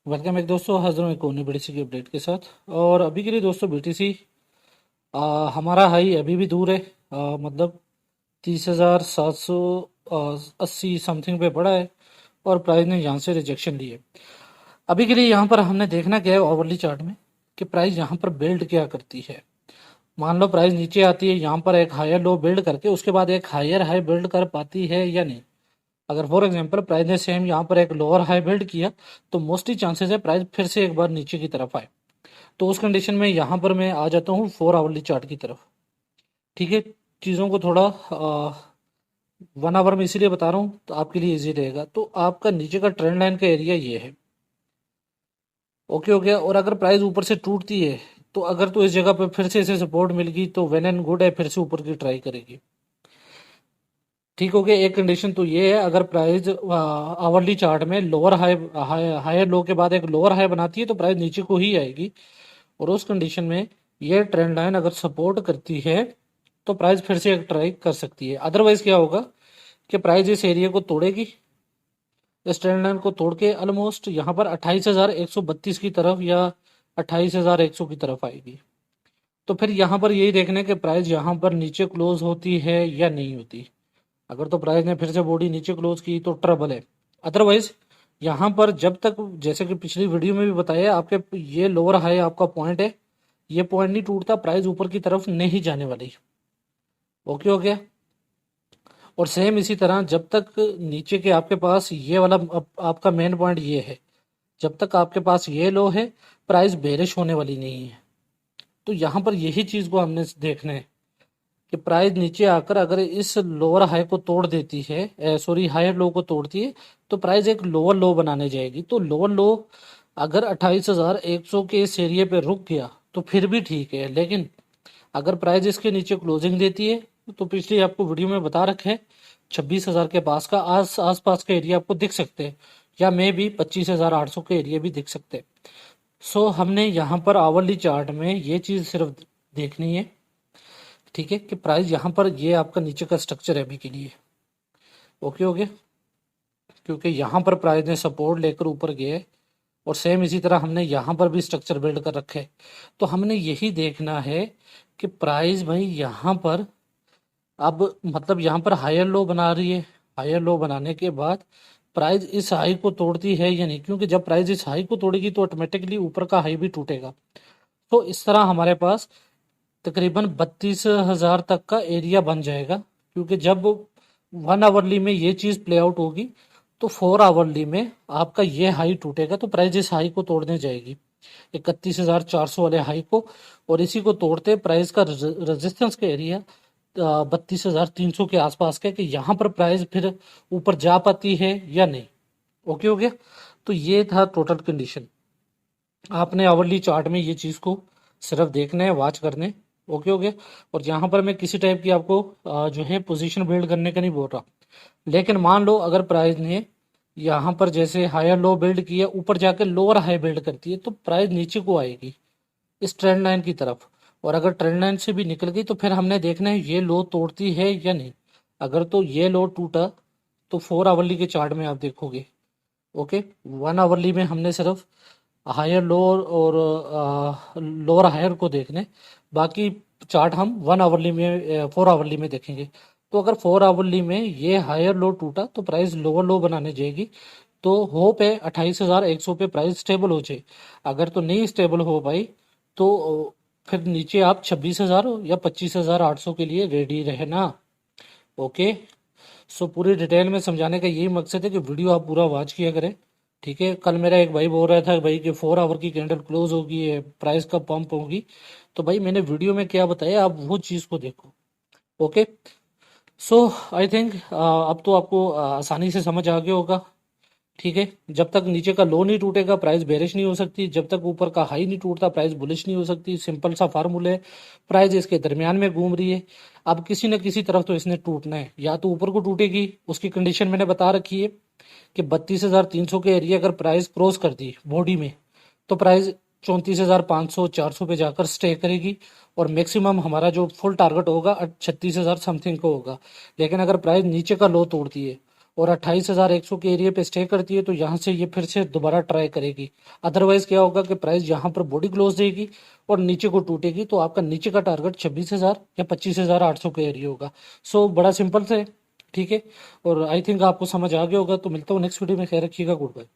Welcome एक दोस्तों, हाजिर हूँ एक और नई बड़ी सी अपडेट के साथ। और अभी के लिए दोस्तों बीटीसी हमारा हाई अभी भी दूर है। मतलब 30,780 समथिंग पे पड़ा है और प्राइस ने यहाँ से रिजेक्शन ली है। अभी के लिए यहाँ पर हमने देखना क्या है ओवरली चार्ट में कि प्राइस यहाँ पर बिल्ड क्या करती है। मान लो प्राइस नीचे आती है, यहाँ पर एक हायर लो बिल्ड करके उसके बाद एक हायर हाई बिल्ड कर पाती है या नहीं। अगर फॉर एग्जांपल प्राइस ने सेम यहाँ पर एक लोअर हाई बिल्ड किया तो मोस्टली चांसेस है प्राइस फिर से एक बार नीचे की तरफ आए। तो उस कंडीशन में यहाँ पर मैं आ जाता हूँ 4 आवरली चार्ट की तरफ। ठीक है, चीज़ों को थोड़ा 1 आवर में इसीलिए बता रहा हूँ तो आपके लिए इजी रहेगा। तो आपका नीचे का ट्रेंड लाइन का एरिया ये है। ओके हो गया। और अगर प्राइस ऊपर से टूटती है तो अगर तो इस जगह पर फिर से इसे सपोर्ट मिल गई तो वेल एंड गुड है, फिर से ऊपर की ट्राई करेगी। ठीक हो गया। एक कंडीशन तो ये है, अगर प्राइस आवरली चार्ट में लोअर हाई हायर लो के बाद एक लोअर हाई बनाती है तो प्राइस नीचे को ही आएगी। और उस कंडीशन में ये ट्रेंड लाइन अगर सपोर्ट करती है तो प्राइस फिर से एक ट्राई कर सकती है। अदरवाइज क्या होगा कि प्राइस इस एरिया को तोड़ेगी, इस ट्रेंड लाइन को तोड़ के ऑलमोस्ट यहाँ पर 28,132 की तरफ या 28,100 की तरफ आएगी। तो फिर यहाँ पर यही देखना है कि प्राइस यहाँ पर नीचे क्लोज होती है या नहीं होती। अगर तो प्राइस ने फिर से बॉडी नीचे क्लोज की तो ट्रबल है। अदरवाइज यहाँ पर जब तक, जैसे कि पिछली वीडियो में भी बताया, आपके ये लोअर हाई आपका पॉइंट है, ये पॉइंट नहीं टूटता प्राइस ऊपर की तरफ नहीं जाने वाली। ओके हो गया। और सेम इसी तरह जब तक नीचे के आपके पास ये वाला आपका मेन पॉइंट ये है, जब तक आपके पास ये लो है प्राइस बेरिश होने वाली नहीं है। तो यहाँ पर यही चीज को हमने देखना है कि प्राइस नीचे आकर अगर इस लोअर हाई को तोड़ देती है, सॉरी हायर लो को तोड़ती है, तो प्राइस एक लोअर लो बनाने जाएगी। तो लोअर लो अगर 28,100 के इस एरिया पे रुक गया तो फिर भी ठीक है, लेकिन अगर प्राइस इसके नीचे क्लोजिंग देती है तो पिछली आपको वीडियो में बता रखे है 26,000 के पास का आस पास का एरिया आपको दिख सकते हैं, या मे भी 25,800 के एरिया भी दिख सकते हैं। सो हमने यहाँ पर आवरली चार्ट में ये चीज सिर्फ देखनी है, ठीक है, कि प्राइस यहाँ पर ये आपका नीचे का स्ट्रक्चर है अभी के लिए। ओके हो गया। क्योंकि यहाँ पर प्राइस ने सपोर्ट लेकर ऊपर गया है और सेम इसी तरह हमने यहाँ पर भी स्ट्रक्चर बिल्ड कर रखे हैं। तो हमने यही देखना है कि प्राइस भाई यहाँ पर अब मतलब यहाँ पर हायर लो बना रही है, हायर लो बनाने के बाद प्राइस इस हाई को तोड़ती है या नहीं, क्योंकि जब प्राइस इस हाई को तोड़ेगी तो ऑटोमेटिकली ऊपर का हाई भी टूटेगा। तो इस तरह हमारे पास तकरीबन 32,000 तक का एरिया बन जाएगा। क्योंकि जब 1 आवरली में ये चीज प्ले आउट होगी तो 4 आवरली में आपका ये हाई टूटेगा तो प्राइस इस हाई को तोड़ने जाएगी, 31,400 वाले हाई को। और इसी को तोड़ते प्राइस का रेजिस्टेंस का एरिया 32,300 के आसपास का है, कि यहाँ पर प्राइस फिर ऊपर जा पाती है या नहीं। ओके हो गया। तो ये था टोटल कंडीशन। आपने आवरली चार्ट में ये चीज को सिर्फ देखना है, वॉच करने। ओके हो गया। और यहाँ पर मैं किसी टाइप की आपको जो है पोजीशन बिल्ड करने का नहीं बोल रहा, लेकिन मान लो अगर प्राइस ने यहाँ पर जैसे हायर लो बिल्ड किया, ऊपर जाकर लोअर हाई बिल्ड करती है तो प्राइस नीचे को आएगी इस ट्रेंड लाइन की तरफ। और अगर ट्रेंड लाइन से भी निकल गई तो फिर हमने देखना है ये लो तोड़ती है या नहीं। अगर तो ये लो टूटा तो 4 आवरली के चार्ट में आप देखोगे। ओके। 1 आवरली में हमने सिर्फ हायर लोअर और लोअर हायर को देखने, बाकी चार्ट हम 1 आवरली में 4 आवरली में देखेंगे। तो अगर 4 आवरली में ये हायर लो टूटा तो प्राइस लोअर लो बनाने जाएगी। तो होप है 28,100 पे प्राइस स्टेबल हो जाए। अगर तो नहीं स्टेबल हो पाई तो फिर नीचे आप 26,000 या 25,800 के लिए रेडी रहना। ओके। सो पूरी डिटेल में समझाने का यही मकसद है कि वीडियो आप पूरा वॉच किया करें। ठीक है। कल मेरा एक भाई बोल रहा था भाई कि 4 आवर की कैंडल क्लोज होगी है, प्राइस का पंप होगी। तो भाई मैंने वीडियो में क्या बताया आप वो चीज़ को देखो। ओके। सो आई थिंक अब तो आपको आसानी से समझ आ गया होगा। ठीक है। जब तक नीचे का लो नहीं टूटेगा प्राइस बेरिश नहीं हो सकती, जब तक ऊपर का हाई नहीं टूटता प्राइस बुलिश नहीं हो सकती। सिंपल सा फार्मूला है। प्राइस इसके दरमियान में घूम रही है, अब किसी न किसी तरफ तो इसने टूटना है। या तो ऊपर को टूटेगी, उसकी कंडीशन मैंने बता रखी है कि 32,300 के एरिया अगर प्राइस क्रॉस कर दी बॉडी में तो प्राइस 34,500 400 पे जाकर स्टे करेगी। और मैक्सिमम हमारा जो फुल टारगेट होगा 36,000 समथिंग का होगा। लेकिन अगर प्राइस नीचे का लो तोड़ती है और 28,100 के एरिया पे स्टे करती है तो यहाँ से ये फिर से दोबारा ट्राई करेगी। अदरवाइज क्या होगा कि प्राइस यहाँ पर बॉडी क्लोज देगी और नीचे को टूटेगी, तो आपका नीचे का टारगेट 26,000 या 25,800 के एरिया होगा। सो बड़ा सिंपल से, ठीक है। और आई थिंक आपको समझ आ गया होगा। तो मिलता हूँ नेक्स्ट वीडियो में, ख्याल रखिएगा, गुड बाय।